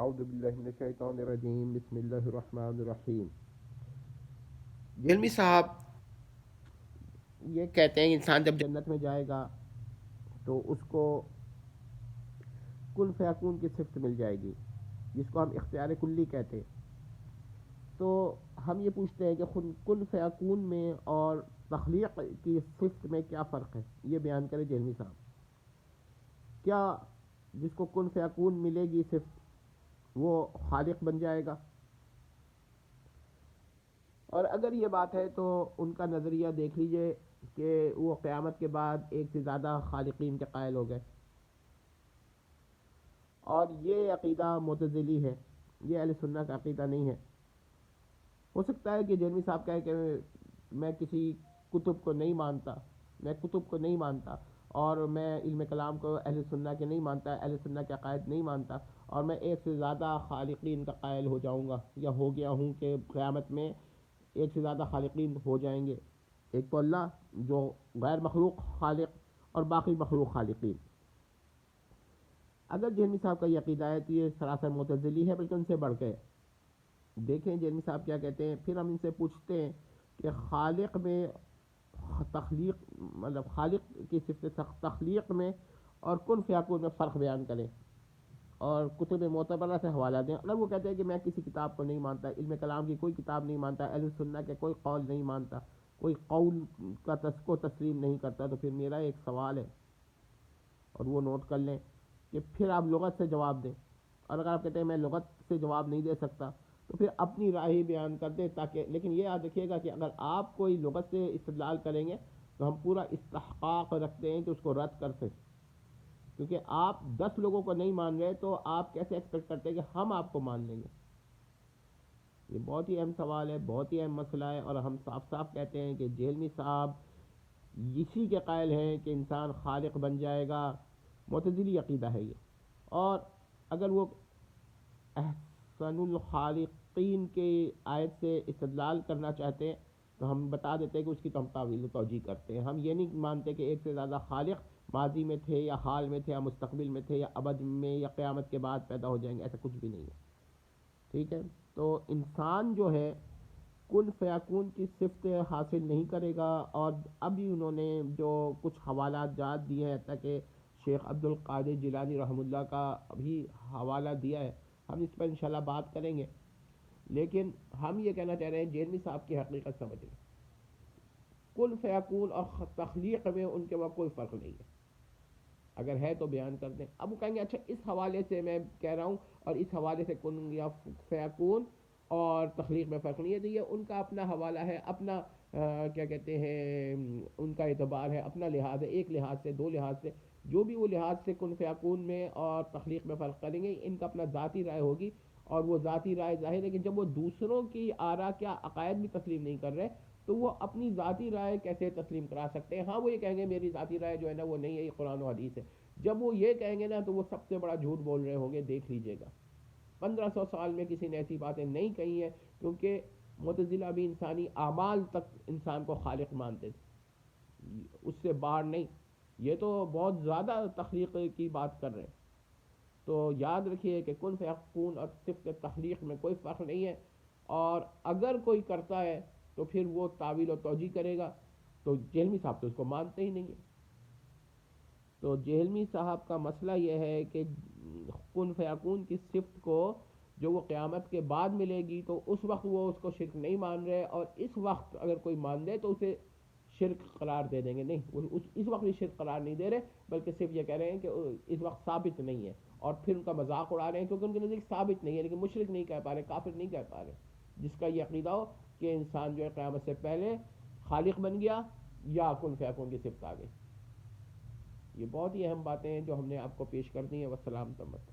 اعوذ باللہ من الشیطان الرجیم، بسم اللہ الرحمن الرحیم۔ جیلمی صاحب یہ کہتے ہیں انسان جب جنت میں جائے گا تو اس کو کن فیکون کی صفت مل جائے گی، جس کو ہم اختیار کلی کہتے ہیں۔ تو ہم یہ پوچھتے ہیں کہ کن فیکون میں اور تخلیق کی صفت میں کیا فرق ہے، یہ بیان کرے جیلمی صاحب۔ کیا جس کو کن فیکون ملے گی صفت وہ خالق بن جائے گا؟ اور اگر یہ بات ہے تو ان کا نظریہ دیکھ لیجئے کہ وہ قیامت کے بعد ایک سے زیادہ خالقین کے قائل ہو گئے، اور یہ عقیدہ معتزلی ہے، یہ اہل سنت کا عقیدہ نہیں ہے۔ ہو سکتا ہے کہ جیلمی صاحب کہے کہ میں کسی کتب کو نہیں مانتا، میں کتب کو نہیں مانتا، اور میں علم کلام کو اہل سنت کے نہیں مانتا، اہل سنت کے عقائد نہیں مانتا، اور میں ایک سے زیادہ خالقین کا قائل ہو جاؤں گا یا ہو گیا ہوں کہ قیامت میں ایک سے زیادہ خالقین ہو جائیں گے، ایک تو اللہ جو غیر مخلوق خالق اور باقی مخلوق خالقین۔ اگر جیلمی صاحب کا یہ عقیدہ ہے تو یہ سراسر معتزلی ہے، بلکہ ان سے بڑھ کے دیکھیں جیلمی صاحب کیا کہتے ہیں۔ پھر ہم ان سے پوچھتے ہیں کہ خالق میں تخلیق، مطلب خالق کی صفت تخلیق میں اور کن فیکون میں فرق بیان کریں اور کتب معتبرہ سے حوالہ دیں۔ اگر وہ کہتے ہیں کہ میں کسی کتاب کو نہیں مانتا، علم کلام کی کوئی کتاب نہیں مانتا، اہل سنت کے کوئی قول نہیں مانتا، کوئی قول کا کو تسلیم نہیں کرتا، تو پھر میرا ایک سوال ہے اور وہ نوٹ کر لیں کہ پھر آپ لغت سے جواب دیں، اور اگر آپ کہتے ہیں میں لغت سے جواب نہیں دے سکتا تو پھر اپنی رائے ہی بیان کر دیں، تاکہ لیکن یہ یاد رکھیے گا کہ اگر آپ کوئی لغت سے استدلال کریں گے تو ہم پورا استحقاق رکھتے ہیں کہ اس کو رد کر سکیں، کیونکہ آپ 10 لوگوں کو نہیں مان رہے تو آپ کیسے ایکسپیکٹ کرتے ہیں کہ ہم آپ کو مان لیں گے؟ یہ بہت ہی اہم سوال ہے، بہت ہی اہم مسئلہ ہے، اور ہم صاف صاف کہتے ہیں کہ جیلمی صاحب اسی کے قائل ہیں کہ انسان خالق بن جائے گا، معتزلی عقیدہ ہے یہ۔ اور اگر وہ احسن الخالقین کے آیت سے استدلال کرنا چاہتے ہیں تو ہم بتا دیتے ہیں کہ اس کی تو ہم تعویل و توجیہ کرتے ہیں۔ ہم یہ نہیں مانتے کہ ایک سے زیادہ خالق ماضی میں تھے یا حال میں تھے یا مستقبل میں تھے یا ابد میں یا قیامت کے بعد پیدا ہو جائیں گے، ایسا کچھ بھی نہیں ہے، ٹھیک ہے؟ تو انسان جو ہے کن فیکون کی صفت حاصل نہیں کرے گا، اور ابھی انہوں نے جو کچھ حوالات جات دیے ہیں، تاکہ شیخ عبد القادر جیلانی رحمہ اللہ کا ابھی حوالہ دیا ہے، ہم اس پر انشاءاللہ بات کریں گے، لیکن ہم یہ کہنا چاہ رہے ہیں جیلمی صاحب کی حقیقت سمجھ لیں۔ کن فیکون اور تخلیق میں ان کے وہاں کوئی فرق نہیں ہے، اگر ہے تو بیان کر دیں۔ اب وہ کہیں گے اچھا اس حوالے سے میں کہہ رہا ہوں اور اس حوالے سے کن یا فیکون اور تخلیق میں فرق نہیں ہے، تو یہ ان کا اپنا حوالہ ہے، اپنا کیا کہتے ہیں، ان کا اعتبار ہے، اپنا لحاظ ہے، ایک لحاظ سے، دو لحاظ سے، جو بھی وہ لحاظ سے کن فیکون میں اور تخلیق میں فرق کریں گے، ان کا اپنا ذاتی رائے ہوگی، اور وہ ذاتی رائے ظاہر ہے کہ جب وہ دوسروں کی آراء کیا عقائد بھی تسلیم نہیں کر رہے تو وہ اپنی ذاتی رائے کیسے تسلیم کرا سکتے ہیں؟ ہاں وہ یہ کہیں گے میری ذاتی رائے جو ہے نا وہ نہیں ہے، یہ قرآن و حدیث ہے۔ جب وہ یہ کہیں گے نا تو وہ سب سے بڑا جھوٹ بول رہے ہوں گے، دیکھ لیجئے گا۔ 1500 سال میں کسی نے ایسی باتیں نہیں کہی ہیں، کیونکہ معتزلہ بھی انسانی اعمال تک انسان کو خالق مانتے تھے، اس سے باہر نہیں۔ یہ تو بہت زیادہ تخلیق کی بات کر رہے ہیں۔ تو یاد رکھیے کہ کن فیکون اور صفت تخلیق میں کوئی فرق نہیں ہے، اور اگر کوئی کرتا ہے تو پھر وہ تعویل و توجیہ کرے گا، تو جہلمی صاحب تو اس کو مانتے ہی نہیں ہیں۔ تو جہلمی صاحب کا مسئلہ یہ ہے کہ کن فیکون کی صفت کو جو وہ قیامت کے بعد ملے گی تو اس وقت وہ اس کو شرک نہیں مان رہے، اور اس وقت اگر کوئی مان دے تو اسے شرک قرار دے دیں گے، نہیں وہ اس وقت بھی شرک قرار نہیں دے رہے، بلکہ صرف یہ کہہ رہے ہیں کہ اس وقت ثابت نہیں ہے، اور پھر ان کا مذاق اڑا رہے ہیں کیونکہ ان کے نزدیک ثابت نہیں ہے، لیکن مشرک نہیں کہہ پا رہے، کافر نہیں کہہ پا رہے، جس کا یہ عقیدہ ہو کہ انسان جو ہے قیامت سے پہلے خالق بن گیا یا کن فیکون کی صفت آ گئی۔ یہ بہت ہی اہم باتیں ہیں جو ہم نے آپ کو پیش کر دی ہیں۔ والسلام تمت۔